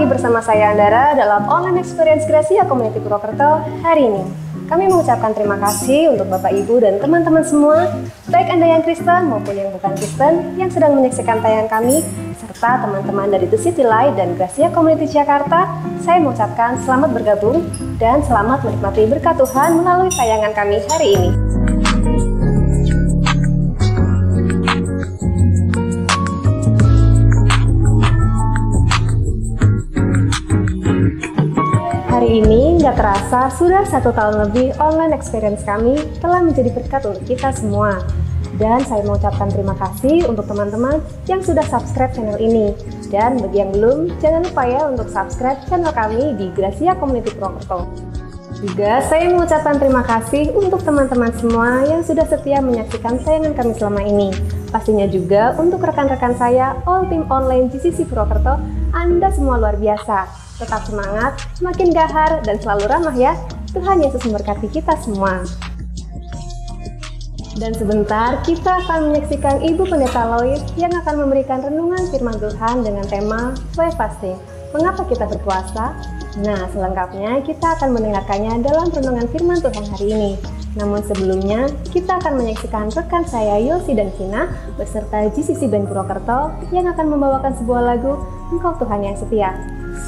Bersama saya Andara dalam online experience Gracia Community Purwokerto hari ini. Kami mengucapkan terima kasih untuk Bapak Ibu dan teman-teman semua, baik Anda yang Kristen maupun yang bukan Kristen yang sedang menyaksikan tayangan kami, serta teman-teman dari The City Light dan Gracia Community Jakarta. Saya mengucapkan selamat bergabung dan selamat menikmati berkat Tuhan melalui tayangan kami hari ini. Hari ini nggak terasa sudah 1 tahun lebih online experience kami telah menjadi berkat untuk kita semua. Dan saya mengucapkan terima kasih untuk teman-teman yang sudah subscribe channel ini. Dan bagi yang belum, jangan lupa ya untuk subscribe channel kami di Gracia Community Purwokerto. Juga saya mengucapkan terima kasih untuk teman-teman semua yang sudah setia menyaksikan tayangan kami selama ini. Pastinya juga untuk rekan-rekan saya, all tim online GCC Purwokerto, Anda semua luar biasa. Tetap semangat, semakin gahar, dan selalu ramah ya. Tuhan Yesus memberkati kita semua. Dan sebentar kita akan menyaksikan Ibu Pendeta Lois yang akan memberikan renungan firman Tuhan dengan tema Why Fasting? Mengapa kita berpuasa? Nah, selengkapnya kita akan mendengarkannya dalam renungan firman Tuhan hari ini. Namun sebelumnya, kita akan menyaksikan rekan saya Yosi dan Kina beserta GCC Band Purwokerto yang akan membawakan sebuah lagu Engkau Tuhan yang Setia.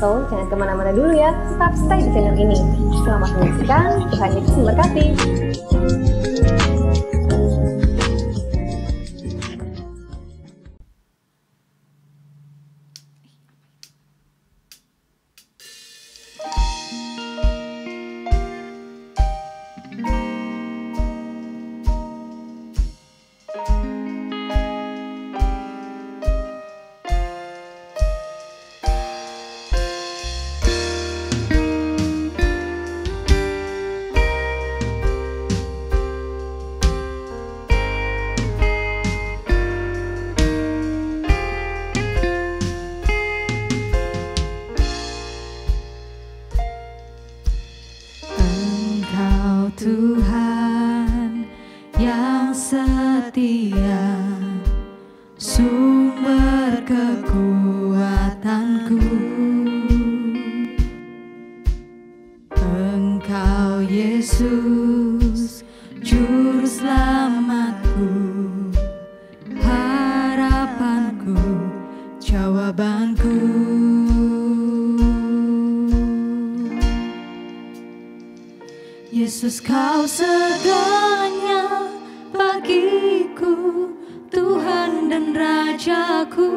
So, jangan kemana-mana dulu ya, tetap stay di channel ini. Selamat menyaksikan, Tuhan Yesus memberkati. Tuhan yang setia, sumber kekuatanku. Engkau Yesus, juru selamatku, harapanku, jawabanku. Yesus, kau segalanya bagiku, Tuhan dan Rajaku.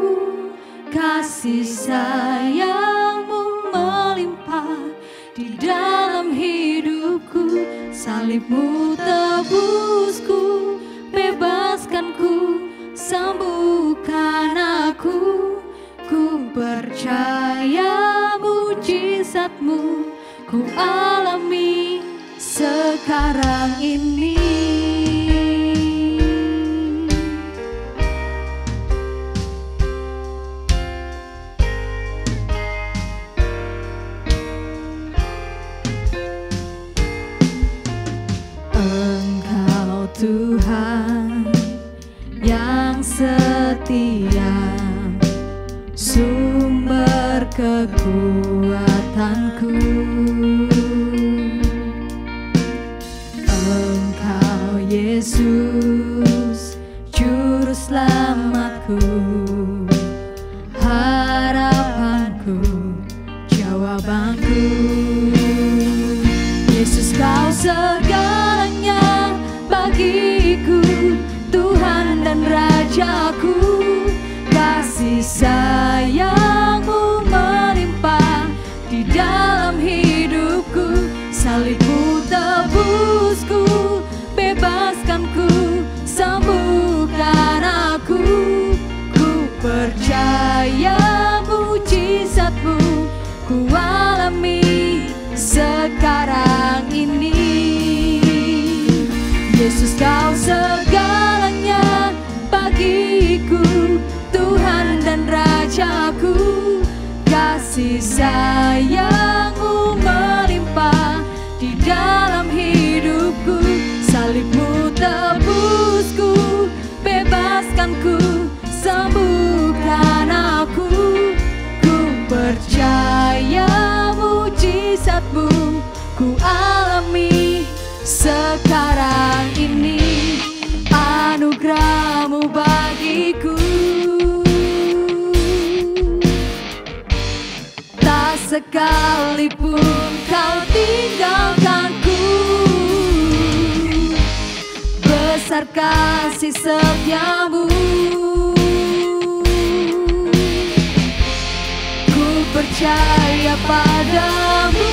Kasih sayang-Mu melimpah di dalam hidupku. Salib-Mu tebusku, bebaskanku, sembuhkan aku. Ku percaya mujizat-Mu ku alami sekarang ini. Engkau Tuhan yang setia, sumber kekuatanku. Engkau Yesus, juru selamatku, harapanku, jawabanku. Yesus, kau segalanya bagiku, Tuhan dan Rajaku. Kasih sayang-Mu melimpah di dalam hidupku. Salib-Mu tebusku, bebaskanku, sembuhkan aku. Ku percaya mujizat-Mu ku alami sekarang ini. Kau segalanya bagiku, Tuhan dan Rajaku. Kasih sayang-Mu melimpah di dalam hidupku. Salib-Mu tebusku, bebaskanku, sembuhkan aku. Ku percaya mujizat-Mu ku alami sekarang ini. Anugerah-Mu bagiku, tak sekalipun Kau tinggalkanku. Besar kasih setia-Mu, ku percaya padamu.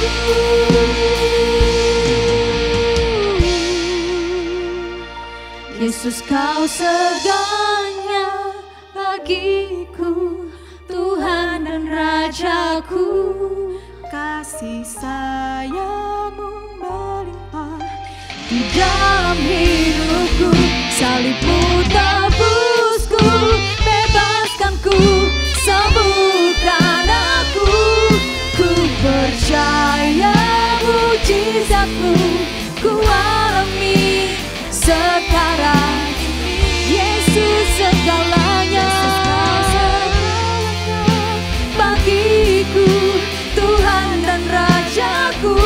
Yesus, Kau segalanya bagiku, Tuhan dan Rajaku. Kasih sayang-Mu melimpah di dalam hidupku. Salib-Mu tebusku, bebaskanku, sembuhkan aku. Ku percaya mujizat-Mu ku alami sekarang ini. Yesus, segalanya bagiku, Tuhan dan Rajaku.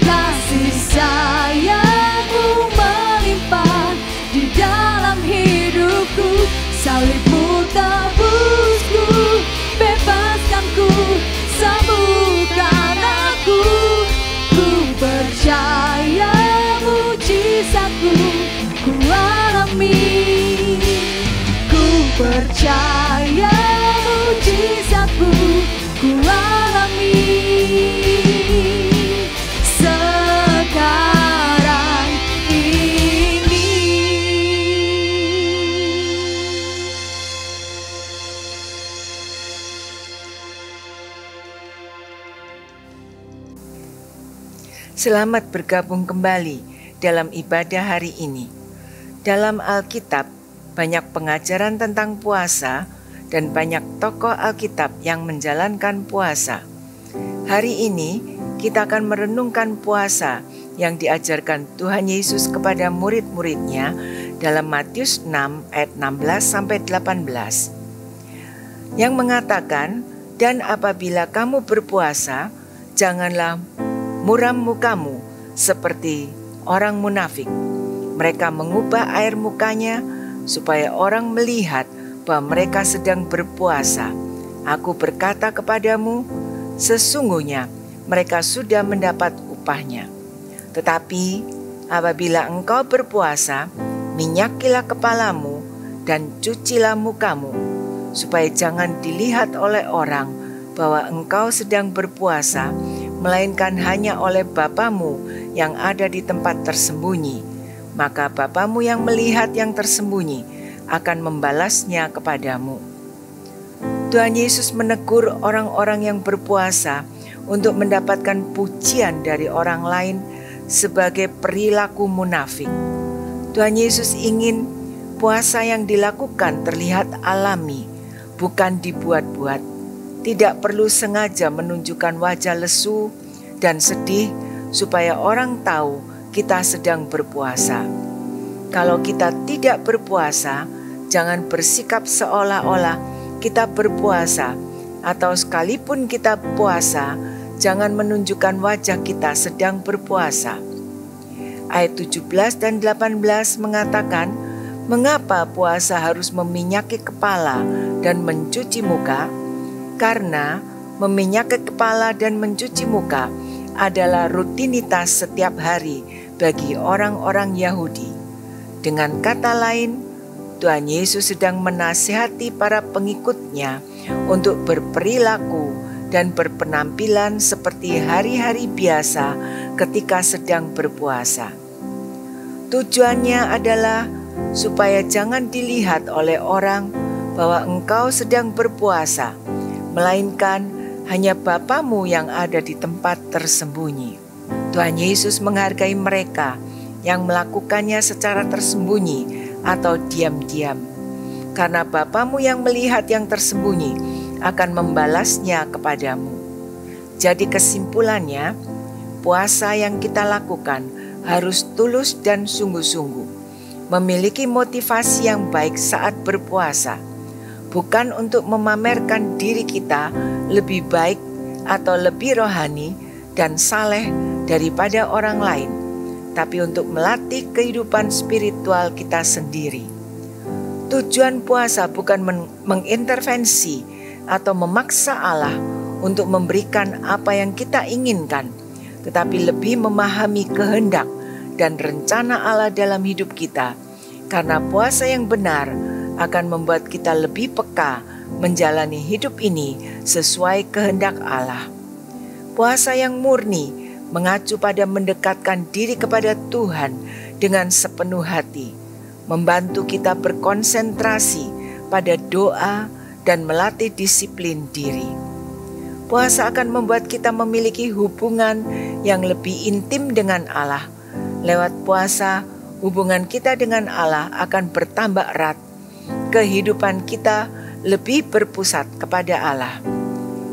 Kasih sayang-Mu melimpah di dalam hidupku. Salib-Mu tebusku, bebaskanku, sembuhkan aku. Ku percaya mujizat-Mu ku alami. Ku percaya mujizat-Mu ku alami sekarang ini. Selamat bergabung kembali dalam ibadah hari ini. Dalam Alkitab banyak pengajaran tentang puasa dan banyak tokoh Alkitab yang menjalankan puasa. Hari ini kita akan merenungkan puasa yang diajarkan Tuhan Yesus kepada murid-muridnya dalam Matius 6 ayat 16-18. Yang mengatakan, "Dan apabila kamu berpuasa, janganlah muram mukamu seperti orang munafik. Mereka mengubah air mukanya supaya orang melihat bahwa mereka sedang berpuasa. Aku berkata kepadamu, sesungguhnya mereka sudah mendapat upahnya. Tetapi apabila engkau berpuasa, minyakilah kepalamu dan cucilah mukamu, supaya jangan dilihat oleh orang bahwa engkau sedang berpuasa, melainkan hanya oleh Bapamu yang ada di tempat tersembunyi. Maka Bapamu yang melihat yang tersembunyi akan membalasnya kepadamu." Tuhan Yesus menegur orang-orang yang berpuasa untuk mendapatkan pujian dari orang lain sebagai perilaku munafik. Tuhan Yesus ingin puasa yang dilakukan terlihat alami, bukan dibuat-buat. Tidak perlu sengaja menunjukkan wajah lesu dan sedih supaya orang tahu kita sedang berpuasa. Kalau kita tidak berpuasa, jangan bersikap seolah-olah kita berpuasa, atau sekalipun kita puasa, jangan menunjukkan wajah kita sedang berpuasa. Ayat 17 dan 18 mengatakan, "Mengapa puasa harus meminyaki kepala dan mencuci muka? Karena meminyaki kepala dan mencuci muka adalah rutinitas setiap hari bagi orang-orang Yahudi." Dengan kata lain, Tuhan Yesus sedang menasihati para pengikutnya untuk berperilaku dan berpenampilan seperti hari-hari biasa ketika sedang berpuasa. Tujuannya adalah supaya jangan dilihat oleh orang bahwa engkau sedang berpuasa, melainkan hanya Bapamu yang ada di tempat tersembunyi. Tuhan Yesus menghargai mereka yang melakukannya secara tersembunyi atau diam-diam. Karena Bapamu yang melihat yang tersembunyi akan membalasnya kepadamu. Jadi kesimpulannya, puasa yang kita lakukan harus tulus dan sungguh-sungguh. Memiliki motivasi yang baik saat berpuasa, bukan untuk memamerkan diri kita lebih baik atau lebih rohani dan saleh daripada orang lain, tapi untuk melatih kehidupan spiritual kita sendiri. Tujuan puasa bukan mengintervensi atau memaksa Allah untuk memberikan apa yang kita inginkan, tetapi lebih memahami kehendak dan rencana Allah dalam hidup kita. Karena puasa yang benar akan membuat kita lebih peka menjalani hidup ini sesuai kehendak Allah. Puasa yang murni mengacu pada mendekatkan diri kepada Tuhan dengan sepenuh hati, membantu kita berkonsentrasi pada doa dan melatih disiplin diri. Puasa akan membuat kita memiliki hubungan yang lebih intim dengan Allah. Lewat puasa, hubungan kita dengan Allah akan bertambah erat. Kehidupan kita lebih berpusat kepada Allah.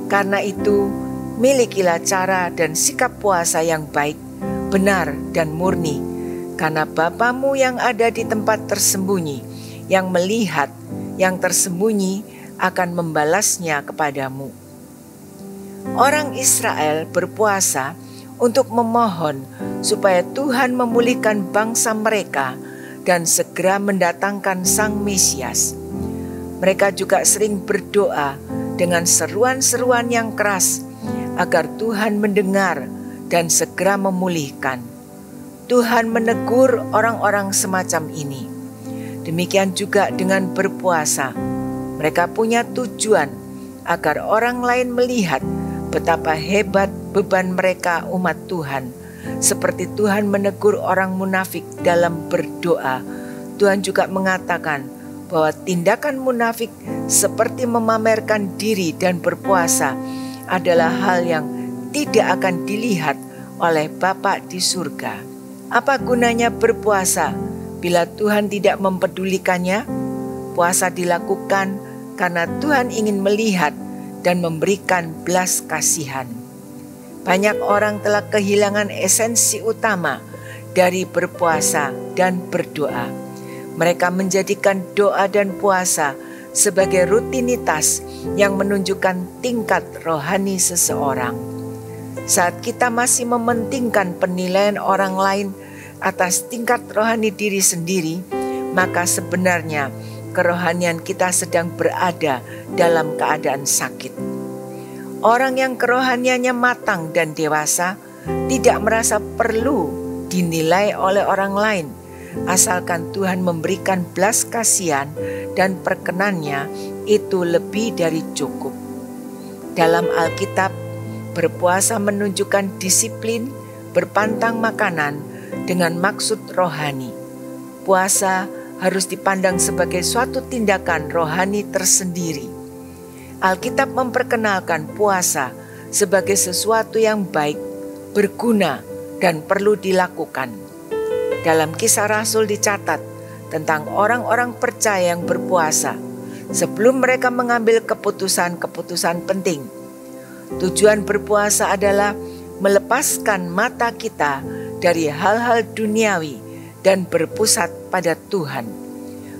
Karena itu, milikilah cara dan sikap puasa yang baik, benar dan murni. Karena Bapamu yang ada di tempat tersembunyi, yang melihat yang tersembunyi akan membalasnya kepadamu. Orang Israel berpuasa untuk memohon supaya Tuhan memulihkan bangsa mereka dan segera mendatangkan Sang Mesias. Mereka juga sering berdoa dengan seruan-seruan yang keras agar Tuhan mendengar dan segera memulihkan. Tuhan menegur orang-orang semacam ini. Demikian juga dengan berpuasa. Mereka punya tujuan agar orang lain melihat betapa hebat beban mereka umat Tuhan. Seperti Tuhan menegur orang munafik dalam berdoa, Tuhan juga mengatakan bahwa tindakan munafik seperti memamerkan diri dan berpuasa adalah hal yang tidak akan dilihat oleh Bapa di surga. Apa gunanya berpuasa bila Tuhan tidak mempedulikannya? Puasa dilakukan karena Tuhan ingin melihat dan memberikan belas kasihan. Banyak orang telah kehilangan esensi utama dari berpuasa dan berdoa. Mereka menjadikan doa dan puasa sebagai rutinitas yang menunjukkan tingkat rohani seseorang. Saat kita masih mementingkan penilaian orang lain atas tingkat rohani diri sendiri, maka sebenarnya kerohanian kita sedang berada dalam keadaan sakit. Orang yang kerohaniannya matang dan dewasa tidak merasa perlu dinilai oleh orang lain, asalkan Tuhan memberikan belas kasihan dan perkenannya, itu lebih dari cukup. Dalam Alkitab, berpuasa menunjukkan disiplin berpantang makanan dengan maksud rohani. Puasa harus dipandang sebagai suatu tindakan rohani tersendiri. Alkitab memperkenalkan puasa sebagai sesuatu yang baik, berguna, dan perlu dilakukan. Dalam Kisah Rasul dicatat tentang orang-orang percaya yang berpuasa sebelum mereka mengambil keputusan-keputusan penting. Tujuan berpuasa adalah melepaskan mata kita dari hal-hal duniawi dan berpusat pada Tuhan.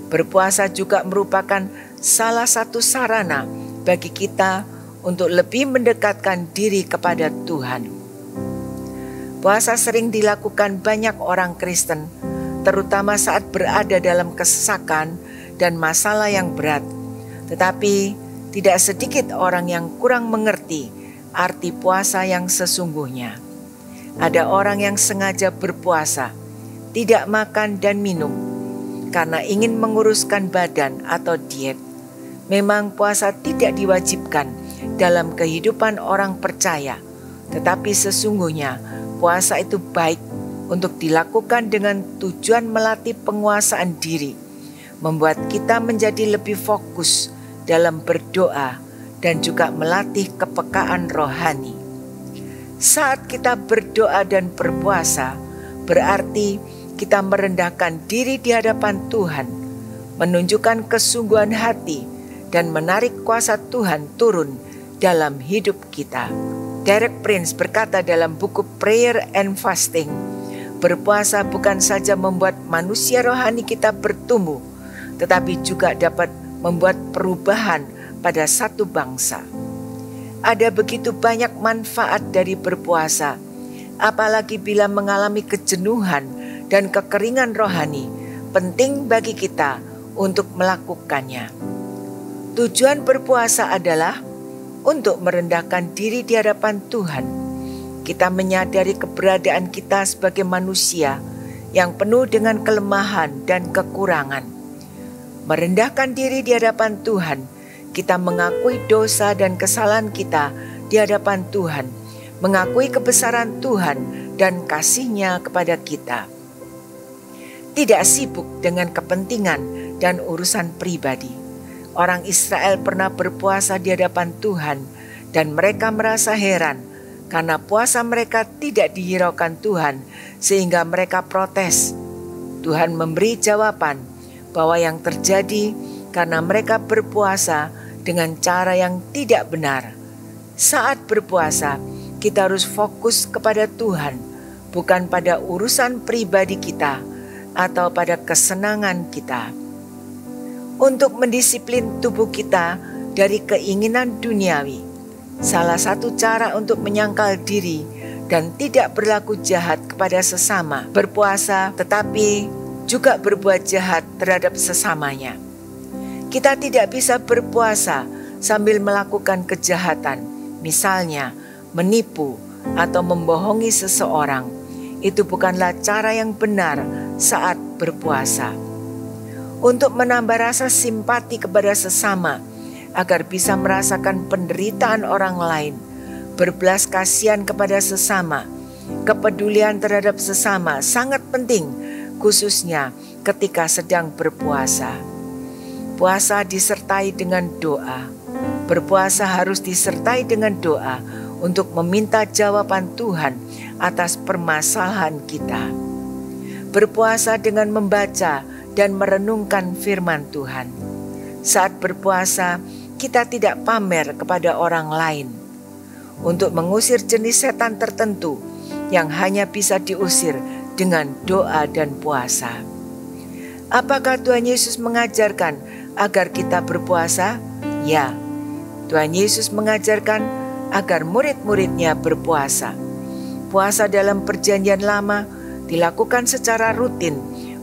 Berpuasa juga merupakan salah satu sarana bagi kita untuk lebih mendekatkan diri kepada Tuhan. Puasa sering dilakukan banyak orang Kristen, terutama saat berada dalam kesesakan dan masalah yang berat. Tetapi tidak sedikit orang yang kurang mengerti arti puasa yang sesungguhnya. Ada orang yang sengaja berpuasa, tidak makan dan minum, karena ingin menguruskan badan atau diet. Memang puasa tidak diwajibkan dalam kehidupan orang percaya, tetapi sesungguhnya puasa itu baik untuk dilakukan dengan tujuan melatih penguasaan diri, membuat kita menjadi lebih fokus dalam berdoa dan juga melatih kepekaan rohani. Saat kita berdoa dan berpuasa, berarti kita merendahkan diri di hadapan Tuhan, menunjukkan kesungguhan hati dan menarik kuasa Tuhan turun dalam hidup kita. Derek Prince berkata dalam buku Prayer and Fasting, berpuasa bukan saja membuat manusia rohani kita bertumbuh, tetapi juga dapat membuat perubahan pada satu bangsa. Ada begitu banyak manfaat dari berpuasa, apalagi bila mengalami kejenuhan dan kekeringan rohani. Penting bagi kita untuk melakukannya. Tujuan berpuasa adalah untuk merendahkan diri di hadapan Tuhan. Kita menyadari keberadaan kita sebagai manusia yang penuh dengan kelemahan dan kekurangan. Merendahkan diri di hadapan Tuhan, kita mengakui dosa dan kesalahan kita di hadapan Tuhan, mengakui kebesaran Tuhan dan kasih-Nya kepada kita. Tidak sibuk dengan kepentingan dan urusan pribadi. Orang Israel pernah berpuasa di hadapan Tuhan dan mereka merasa heran karena puasa mereka tidak dihiraukan Tuhan sehingga mereka protes. Tuhan memberi jawaban bahwa yang terjadi karena mereka berpuasa dengan cara yang tidak benar. Saat berpuasa, kita harus fokus kepada Tuhan, bukan pada urusan pribadi kita atau pada kesenangan kita. Untuk mendisiplin tubuh kita dari keinginan duniawi, salah satu cara untuk menyangkal diri dan tidak berlaku jahat kepada sesama, berpuasa tetapi juga berbuat jahat terhadap sesamanya. Kita tidak bisa berpuasa sambil melakukan kejahatan, misalnya menipu atau membohongi seseorang. Itu bukanlah cara yang benar saat berpuasa. Untuk menambah rasa simpati kepada sesama, agar bisa merasakan penderitaan orang lain, berbelas kasihan kepada sesama, kepedulian terhadap sesama sangat penting, khususnya ketika sedang berpuasa. Puasa disertai dengan doa. Berpuasa harus disertai dengan doa untuk meminta jawaban Tuhan atas permasalahan kita. Berpuasa dengan membaca dan merenungkan firman Tuhan. Saat berpuasa, kita tidak pamer kepada orang lain. Untuk mengusir jenis setan tertentu yang hanya bisa diusir dengan doa dan puasa. Apakah Tuhan Yesus mengajarkan agar kita berpuasa? Ya, Tuhan Yesus mengajarkan agar murid-muridnya berpuasa. Puasa dalam Perjanjian Lama dilakukan secara rutin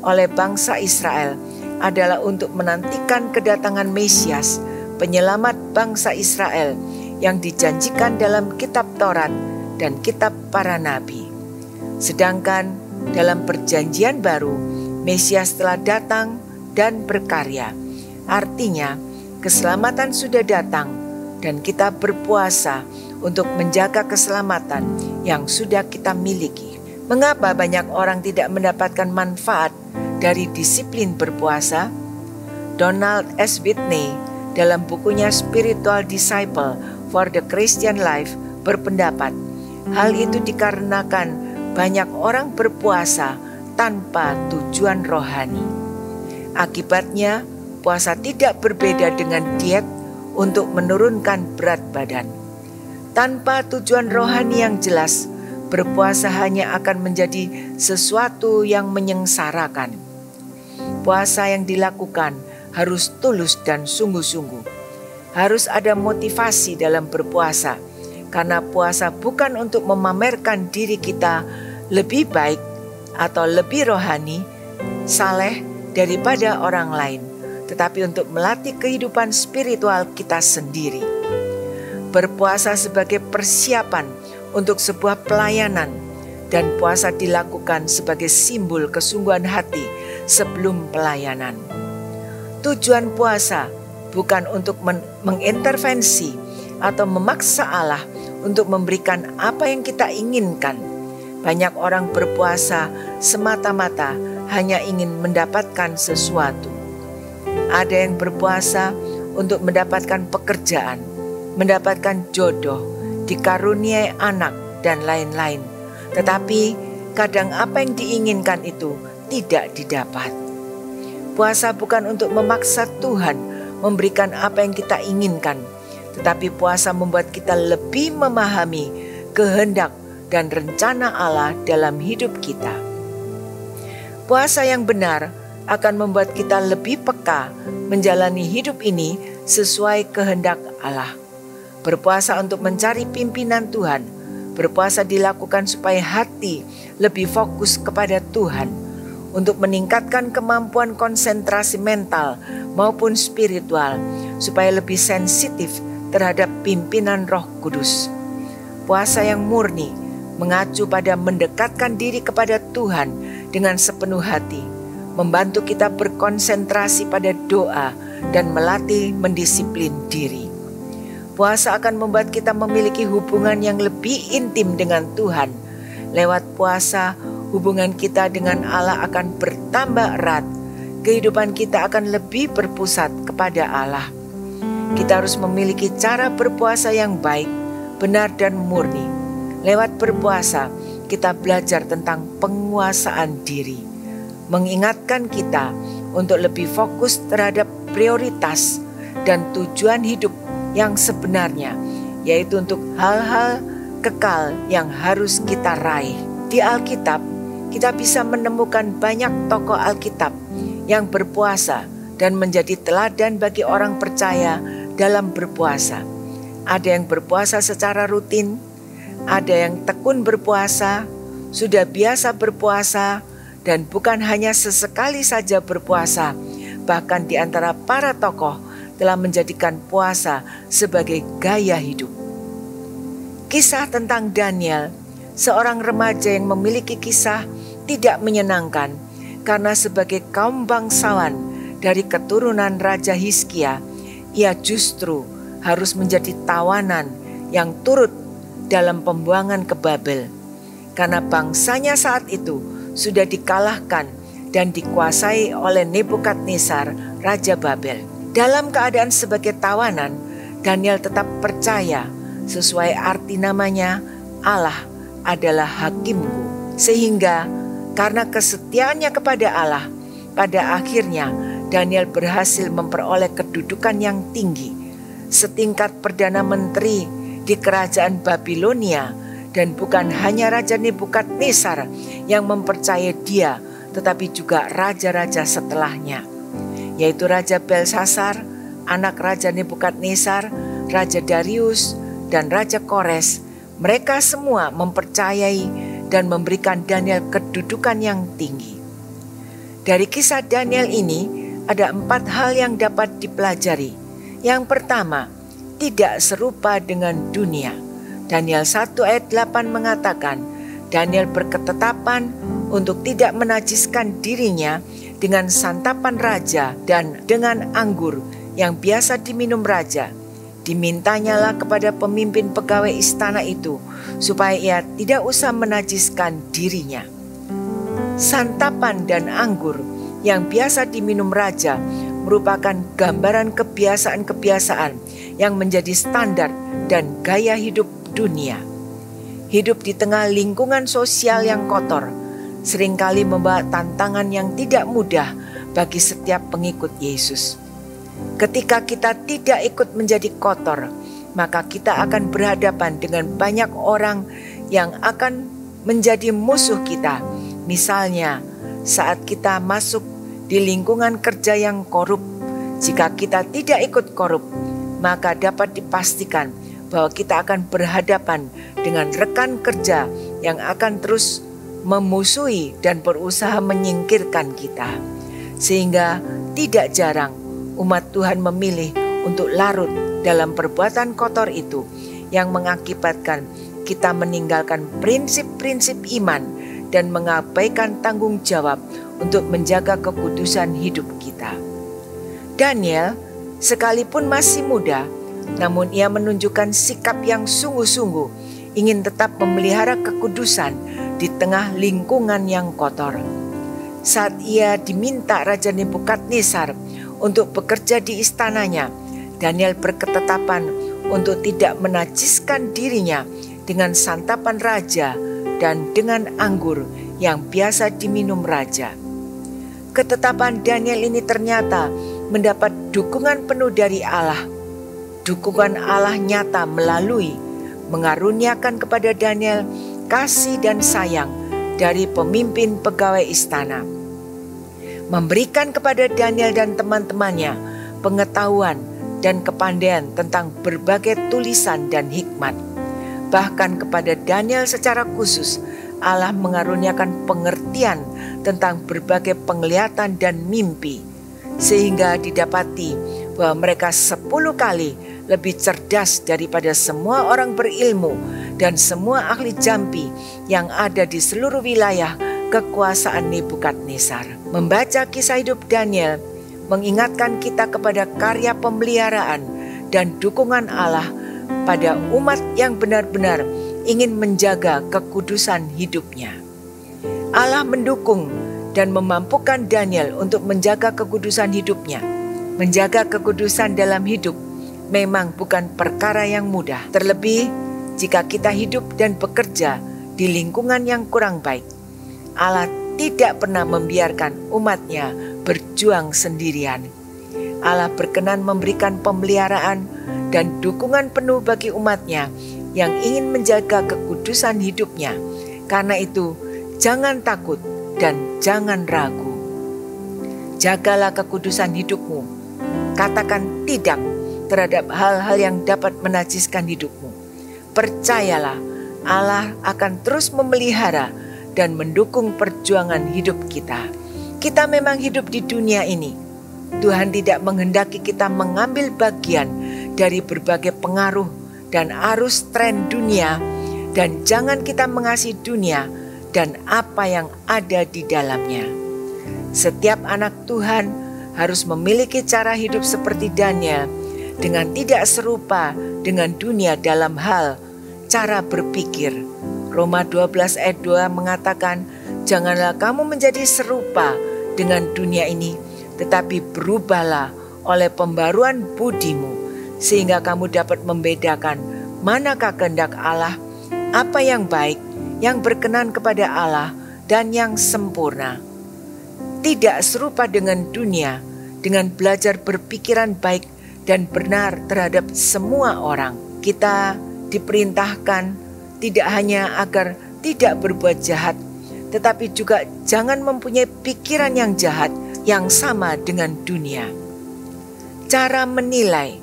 oleh bangsa Israel adalah untuk menantikan kedatangan Mesias, penyelamat bangsa Israel yang dijanjikan dalam kitab Taurat dan kitab para nabi. Sedangkan dalam Perjanjian Baru, Mesias telah datang dan berkarya. Artinya, keselamatan sudah datang dan kita berpuasa untuk menjaga keselamatan yang sudah kita miliki. Mengapa banyak orang tidak mendapatkan manfaat dari disiplin berpuasa? Donald S. Whitney dalam bukunya Spiritual Disciple for the Christian Life berpendapat, hal itu dikarenakan banyak orang berpuasa tanpa tujuan rohani. Akibatnya, puasa tidak berbeda dengan diet untuk menurunkan berat badan. Tanpa tujuan rohani yang jelas, berpuasa hanya akan menjadi sesuatu yang menyengsarakan. Puasa yang dilakukan harus tulus dan sungguh-sungguh. Harus ada motivasi dalam berpuasa, karena puasa bukan untuk memamerkan diri kita lebih baik atau lebih rohani, saleh daripada orang lain, tetapi untuk melatih kehidupan spiritual kita sendiri. Berpuasa sebagai persiapan untuk sebuah pelayanan, dan puasa dilakukan sebagai simbol kesungguhan hati sebelum pelayanan. Tujuan puasa bukan untuk mengintervensi atau memaksa Allah untuk memberikan apa yang kita inginkan. Banyak orang berpuasa semata-mata hanya ingin mendapatkan sesuatu. Ada yang berpuasa untuk mendapatkan pekerjaan, mendapatkan jodoh, dikaruniai anak, dan lain-lain. Tetapi kadang apa yang diinginkan itu tidak didapat. Puasa bukan untuk memaksa Tuhan memberikan apa yang kita inginkan, tetapi puasa membuat kita lebih memahami kehendak dan rencana Allah dalam hidup kita. Puasa yang benar akan membuat kita lebih peka menjalani hidup ini sesuai kehendak Allah. Berpuasa untuk mencari pimpinan Tuhan. Berpuasa dilakukan supaya hati lebih fokus kepada Tuhan, untuk meningkatkan kemampuan konsentrasi mental maupun spiritual, supaya lebih sensitif terhadap pimpinan Roh Kudus. Puasa yang murni mengacu pada mendekatkan diri kepada Tuhan dengan sepenuh hati, membantu kita berkonsentrasi pada doa dan melatih mendisiplin diri. Puasa akan membuat kita memiliki hubungan yang lebih intim dengan Tuhan. Lewat puasa, hubungan kita dengan Allah akan bertambah erat. Kehidupan kita akan lebih berpusat kepada Allah. Kita harus memiliki cara berpuasa yang baik, benar dan murni. Lewat berpuasa, kita belajar tentang penguasaan diri, mengingatkan kita untuk lebih fokus terhadap prioritas dan tujuan hidup yang sebenarnya, yaitu untuk hal-hal kekal yang harus kita raih. Di Alkitab, kita bisa menemukan banyak tokoh Alkitab yang berpuasa dan menjadi teladan bagi orang percaya dalam berpuasa. Ada yang berpuasa secara rutin, ada yang tekun berpuasa, sudah biasa berpuasa, dan bukan hanya sesekali saja berpuasa. Bahkan di antara para tokoh telah menjadikan puasa sebagai gaya hidup. Kisah tentang Daniel, seorang remaja yang memiliki kisah tidak menyenangkan, karena sebagai kaum bangsawan dari keturunan Raja Hizkia, ia justru harus menjadi tawanan yang turut dalam pembuangan ke Babel, karena bangsanya saat itu sudah dikalahkan dan dikuasai oleh Nebukadnezar, Raja Babel. Dalam keadaan sebagai tawanan, Daniel tetap percaya sesuai arti namanya, Allah adalah hakimku. Sehingga karena kesetiaannya kepada Allah, pada akhirnya Daniel berhasil memperoleh kedudukan yang tinggi, setingkat Perdana Menteri di kerajaan Babilonia. Dan bukan hanya Raja Nebukadnezar yang mempercayai dia, tetapi juga raja-raja setelahnya, yaitu Raja Belsasar, anak Raja Nebukadnezar, Raja Darius, dan Raja Kores. Mereka semua mempercayai dan memberikan Daniel kedudukan yang tinggi. Dari kisah Daniel ini ada 4 hal yang dapat dipelajari. Yang pertama, tidak serupa dengan dunia. Daniel 1 ayat 8 mengatakan, Daniel berketetapan untuk tidak menajiskan dirinya dengan santapan raja dan dengan anggur yang biasa diminum raja. Dimintanyalah kepada pemimpin pegawai istana itu supaya ia tidak usah menajiskan dirinya. Santapan dan anggur yang biasa diminum raja merupakan gambaran kebiasaan-kebiasaan yang menjadi standar dan gaya hidup dunia. Hidup di tengah lingkungan sosial yang kotor seringkali membawa tantangan yang tidak mudah bagi setiap pengikut Yesus. Ketika kita tidak ikut menjadi kotor, maka kita akan berhadapan dengan banyak orang yang akan menjadi musuh kita. Misalnya, saat kita masuk di lingkungan kerja yang korup, jika kita tidak ikut korup, maka dapat dipastikan bahwa kita akan berhadapan dengan rekan kerja yang akan terus memusuhi dan berusaha menyingkirkan kita. Sehingga tidak jarang umat Tuhan memilih untuk larut dalam perbuatan kotor itu yang mengakibatkan kita meninggalkan prinsip-prinsip iman dan mengabaikan tanggung jawab untuk menjaga kekudusan hidup kita. Daniel sekalipun masih muda, namun ia menunjukkan sikap yang sungguh-sungguh ingin tetap memelihara kekudusan di tengah lingkungan yang kotor. Saat ia diminta Raja Nebukadnezar untuk bekerja di istananya, Daniel berketetapan untuk tidak menajiskan dirinya dengan santapan raja dan dengan anggur yang biasa diminum raja. ketetapan Daniel ini ternyata mendapat dukungan penuh dari Allah. Dukungan Allah nyata melalui mengaruniakan kepada Daniel kasih dan sayang dari pemimpin pegawai istana, memberikan kepada Daniel dan teman-temannya pengetahuan dan kepandaian tentang berbagai tulisan dan hikmat. Bahkan kepada Daniel secara khusus, Allah mengaruniakan pengertian tentang berbagai penglihatan dan mimpi, sehingga didapati bahwa mereka 10 kali lebih cerdas daripada semua orang berilmu dan semua ahli jampi yang ada di seluruh wilayah kekuasaan Nebukadnezar. Membaca kisah hidup Daniel mengingatkan kita kepada karya pemeliharaan dan dukungan Allah pada umat yang benar-benar ingin menjaga kekudusan hidupnya. Allah mendukung dan memampukan Daniel untuk menjaga kekudusan hidupnya. Menjaga kekudusan dalam hidup memang bukan perkara yang mudah. Terlebih jika kita hidup dan bekerja di lingkungan yang kurang baik. Allah tidak pernah membiarkan umatnya berjuang sendirian. Allah berkenan memberikan pemeliharaan dan dukungan penuh bagi umatnya yang ingin menjaga kekudusan hidupnya. Karena itu, jangan takut dan jangan ragu. Jagalah kekudusan hidupmu. Katakan tidak terhadap hal-hal yang dapat menajiskan hidupmu. Percayalah, Allah akan terus memelihara dan mendukung perjuangan hidup kita. Kita memang hidup di dunia ini. Tuhan tidak menghendaki kita mengambil bagian dari berbagai pengaruh dan arus tren dunia, dan jangan kita mengasihi dunia dan apa yang ada di dalamnya. Setiap anak Tuhan harus memiliki cara hidup seperti Daniel, dengan tidak serupa dengan dunia dalam hal cara berpikir. Roma 12 ayat 2 mengatakan, janganlah kamu menjadi serupa dengan dunia ini, tetapi berubahlah oleh pembaruan budimu, sehingga kamu dapat membedakan manakah kehendak Allah, apa yang baik, yang berkenan kepada Allah, dan yang sempurna. Tidak serupa dengan dunia, dengan belajar berpikiran baik dan benar terhadap semua orang. Kita diperintahkan tidak hanya agar tidak berbuat jahat, tetapi juga jangan mempunyai pikiran yang jahat yang sama dengan dunia. Cara menilai,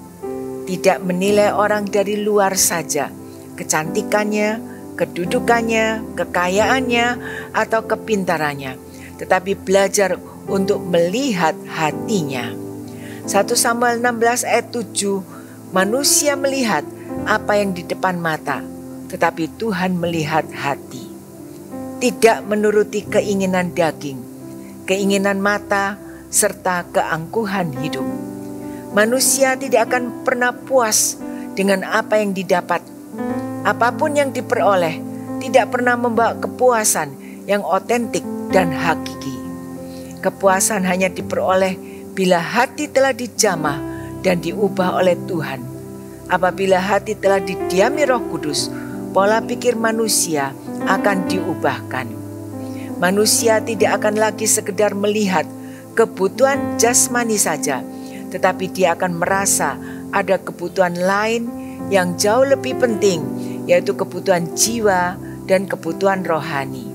tidak menilai orang dari luar saja, kecantikannya, kedudukannya, kekayaannya, atau kepintarannya, tetapi belajar untuk melihat hatinya. 1 Samuel 16 ayat 7, manusia melihat apa yang di depan mata, tetapi Tuhan melihat hati. Tidak menuruti keinginan daging, keinginan mata, serta keangkuhan hidup. Manusia tidak akan pernah puas dengan apa yang didapat. Apapun yang diperoleh tidak pernah membawa kepuasan yang otentik dan hakiki. Kepuasan hanya diperoleh bila hati telah dijamah dan diubah oleh Tuhan. Apabila hati telah didiami Roh Kudus, pola pikir manusia akan diubahkan. Manusia tidak akan lagi sekedar melihat kebutuhan jasmani saja, tetapi dia akan merasa ada kebutuhan lain yang jauh lebih penting, yaitu kebutuhan jiwa dan kebutuhan rohani.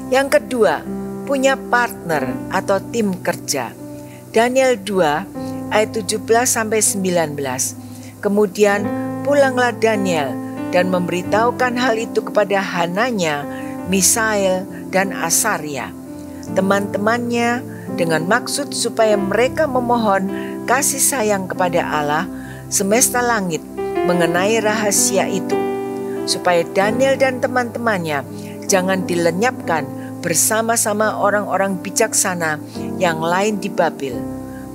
Yang kedua, punya partner atau tim kerja. Daniel 2 ayat 17-19. Kemudian pulanglah Daniel dan memberitahukan hal itu kepada Hananya, Misael, dan Asaria, teman-temannya, dengan maksud supaya mereka memohon kasih sayang kepada Allah semesta langit mengenai rahasia itu, supaya Daniel dan teman-temannya jangan dilenyapkan bersama-sama orang-orang bijaksana yang lain di Babil.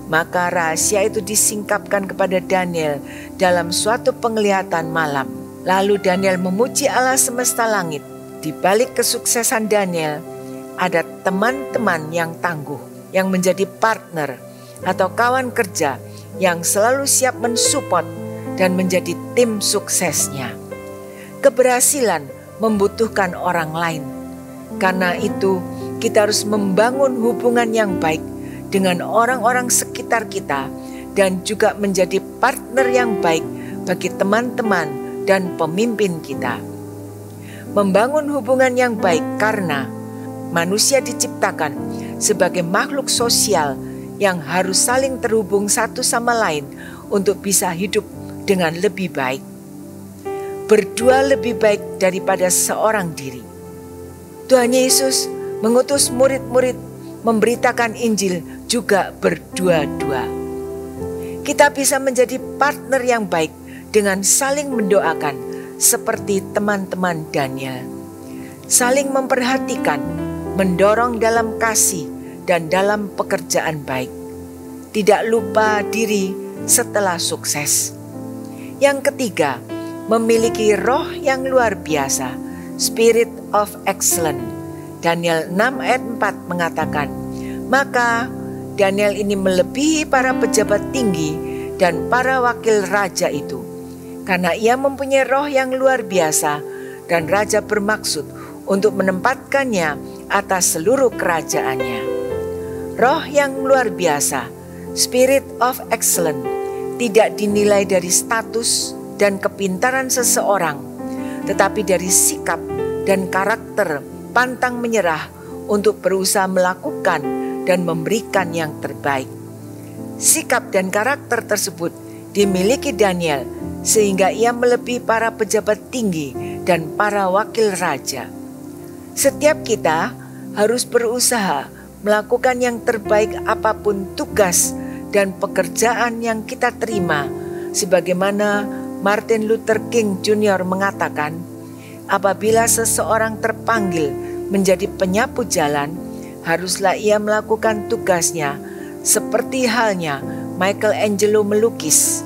Maka rahasia itu disingkapkan kepada Daniel dalam suatu penglihatan malam. Lalu Daniel memuji Allah semesta langit. Di balik kesuksesan Daniel ada teman-teman yang tangguh, yang menjadi partner atau kawan kerja yang selalu siap mensupport dan menjadi tim suksesnya. Keberhasilan membutuhkan orang lain. Karena itu kita harus membangun hubungan yang baik dengan orang-orang sekitar kita dan juga menjadi partner yang baik bagi teman-teman dan pemimpin kita. Membangun hubungan yang baik karena manusia diciptakan sebagai makhluk sosial yang harus saling terhubung satu sama lain untuk bisa hidup dengan lebih baik. Berdua lebih baik daripada seorang diri. Tuhan Yesus mengutus murid-murid memberitakan Injil juga berdua-dua. Kita bisa menjadi partner yang baik dengan saling mendoakan seperti teman-teman Daniel. Saling memperhatikan, mendorong dalam kasih dan dalam pekerjaan baik. Tidak lupa diri setelah sukses. Yang ketiga, memiliki roh yang luar biasa, Spirit of Excellence. Daniel 6 ayat 4 mengatakan, maka Daniel ini melebihi para pejabat tinggi dan para wakil raja itu, karena ia mempunyai roh yang luar biasa dan raja bermaksud untuk menempatkannya atas seluruh kerajaannya. Roh yang luar biasa, Spirit of Excellence, tidak dinilai dari status dan kepintaran seseorang, tetapi dari sikap dan karakter pantang menyerah untuk berusaha melakukan dan memberikan yang terbaik. Sikap dan karakter tersebut dimiliki Daniel sehingga ia melebihi para pejabat tinggi dan para wakil raja. Setiap kita harus berusaha melakukan yang terbaik apapun tugas dan pekerjaan yang kita terima, sebagaimana Martin Luther King Jr. mengatakan, apabila seseorang terpanggil menjadi penyapu jalan, haruslah ia melakukan tugasnya seperti halnya Michelangelo melukis,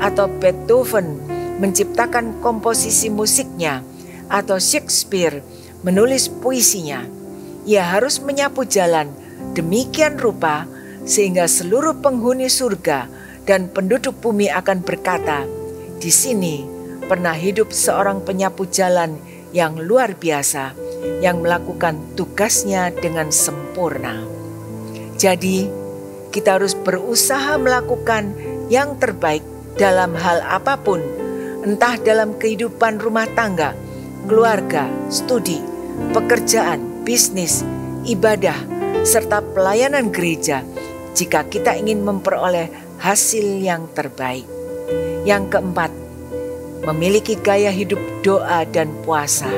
atau Beethoven menciptakan komposisi musiknya, atau Shakespeare menulis puisinya. Ia harus menyapu jalan demikian rupa sehingga seluruh penghuni surga dan penduduk bumi akan berkata, di sini pernah hidup seorang penyapu jalan yang luar biasa yang melakukan tugasnya dengan sempurna. Jadi kita harus berusaha melakukan yang terbaik dalam hal apapun, entah dalam kehidupan rumah tangga, keluarga, studi, pekerjaan, bisnis, ibadah, serta pelayanan gereja, jika kita ingin memperoleh hasil yang terbaik. Yang keempat, memiliki gaya hidup doa dan puasa.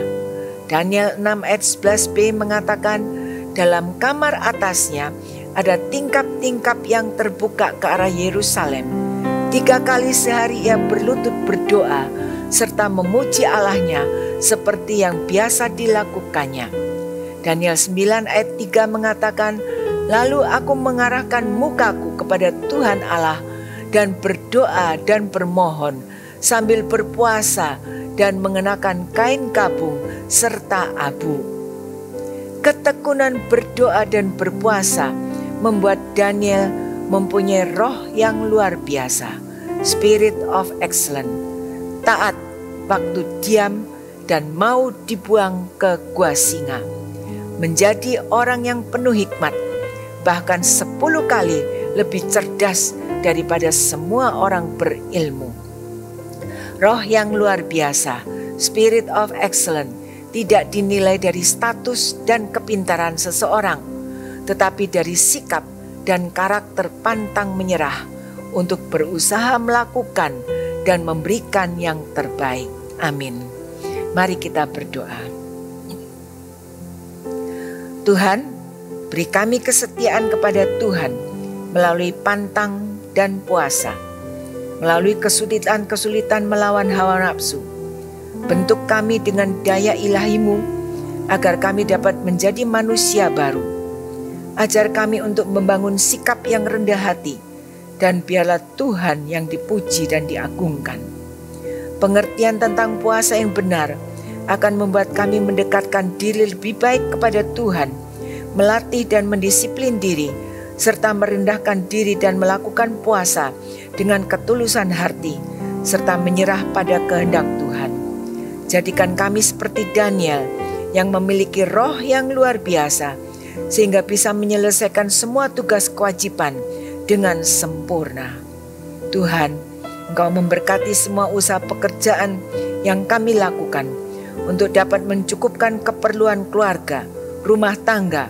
Daniel 6 ayat 11b mengatakan, dalam kamar atasnya ada tingkap-tingkap yang terbuka ke arah Yerusalem. 3 kali sehari ia berlutut berdoa serta memuji Allahnya seperti yang biasa dilakukannya. Daniel 9 ayat 3 mengatakan, lalu aku mengarahkan mukaku kepada Tuhan Allah dan berdoa dan bermohon sambil berpuasa dan mengenakan kain kabung serta abu. Ketekunan berdoa dan berpuasa membuat Daniel mempunyai roh yang luar biasa, Spirit of Excellence, taat waktu diam dan mau dibuang ke gua singa, menjadi orang yang penuh hikmat, bahkan 10 kali lebih cerdas daripada semua orang berilmu. Roh yang luar biasa, Spirit of Excellence, tidak dinilai dari status dan kepintaran seseorang, tetapi dari sikap dan karakter pantang menyerah untuk berusaha melakukan dan memberikan yang terbaik. Amin. Mari kita berdoa. Tuhan, beri kami kesetiaan kepada Tuhan melalui pantang dan puasa, melalui kesulitan-kesulitan melawan hawa nafsu. Bentuk kami dengan daya ilahi-Mu agar kami dapat menjadi manusia baru. Ajar kami untuk membangun sikap yang rendah hati, dan biarlah Tuhan yang dipuji dan diagungkan. Pengertian tentang puasa yang benar akan membuat kami mendekatkan diri lebih baik kepada Tuhan, melatih dan mendisiplin diri, serta merendahkan diri dan melakukan puasa dengan ketulusan hati, serta menyerah pada kehendak Tuhan. Jadikan kami seperti Daniel yang memiliki roh yang luar biasa, sehingga bisa menyelesaikan semua tugas kewajiban dengan sempurna. Tuhan, Engkau memberkati semua usaha pekerjaan yang kami lakukan untuk dapat mencukupkan keperluan keluarga, rumah tangga,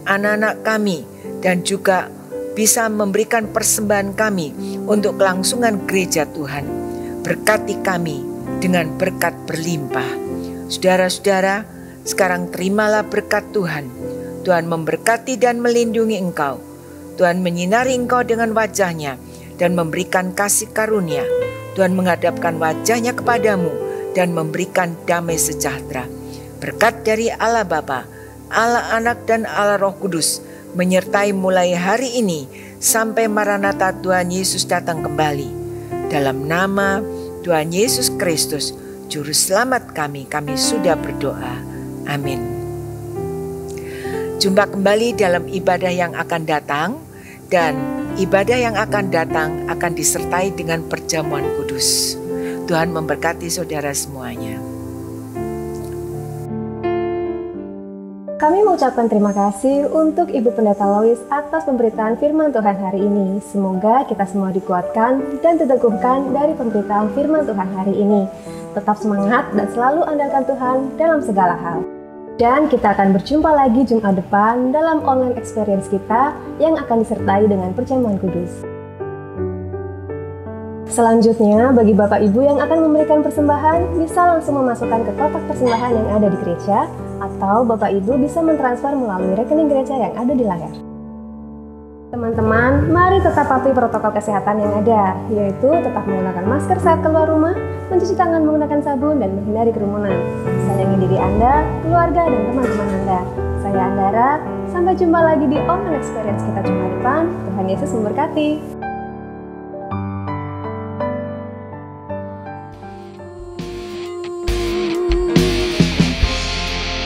anak-anak kami, dan juga bisa memberikan persembahan kami untuk kelangsungan gereja Tuhan. Berkati kami dengan berkat berlimpah. Saudara-saudara, sekarang terimalah berkat Tuhan. Tuhan memberkati dan melindungi engkau. Tuhan menyinari engkau dengan wajah-Nya dan memberikan kasih karunia. Tuhan menghadapkan wajah-Nya kepadamu dan memberikan damai sejahtera. Berkat dari Allah Bapa, Allah Anak, dan Allah Roh Kudus menyertai mulai hari ini sampai Maranatha Tuhan Yesus datang kembali. Dalam nama Tuhan Yesus Kristus, Juru Selamat kami sudah berdoa. Amin. Jumpa kembali dalam ibadah yang akan datang, dan ibadah yang akan datang akan disertai dengan perjamuan kudus. Tuhan memberkati saudara semuanya. Kami mengucapkan terima kasih untuk Ibu Pendeta Lois atas pemberitaan firman Tuhan hari ini. Semoga kita semua dikuatkan dan diteguhkan dari pemberitaan firman Tuhan hari ini. Tetap semangat dan selalu andalkan Tuhan dalam segala hal. Dan kita akan berjumpa lagi Jumat depan dalam online experience kita yang akan disertai dengan perjamuan kudus. Selanjutnya, bagi Bapak Ibu yang akan memberikan persembahan, bisa langsung memasukkan ke kotak persembahan yang ada di gereja, atau Bapak Ibu bisa mentransfer melalui rekening gereja yang ada di layar. Teman-teman, mari tetap patuhi protokol kesehatan yang ada, yaitu tetap menggunakan masker saat keluar rumah, mencuci tangan menggunakan sabun, dan menghindari kerumunan. Sayangi diri Anda, keluarga, dan teman-teman Anda. Saya Andara, sampai jumpa lagi di online experience kita Jumat depan. Tuhan Yesus memberkati.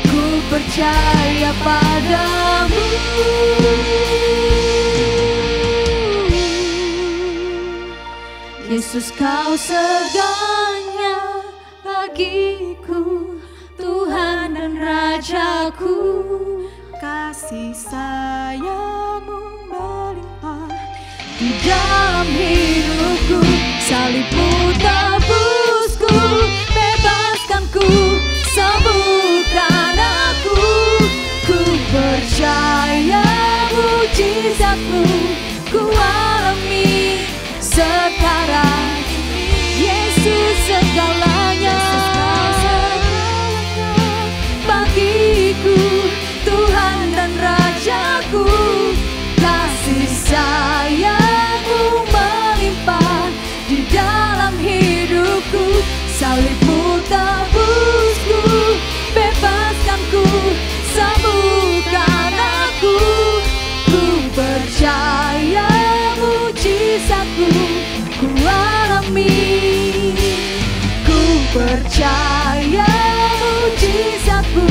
Ku percaya padamu, Yesus, kau segalanya bagiku, Tuhan dan Rajaku. Kasih sayang-Mu melimpah di dalam hidupku. Salib-Mu tebusku, bebaskanku, sembuhkan aku. Ku percaya mujizat-Mu ku alami sekarang. Yesus segalanya bagiku, Tuhan dan Rajaku. Kasih sayang-Mu melimpah di dalam hidupku. Salib-Mu tebusku, bebaskanku, sembuhkan aku. Ku percaya mujizat-Mu ku alami. Ku percaya mujizat-Mu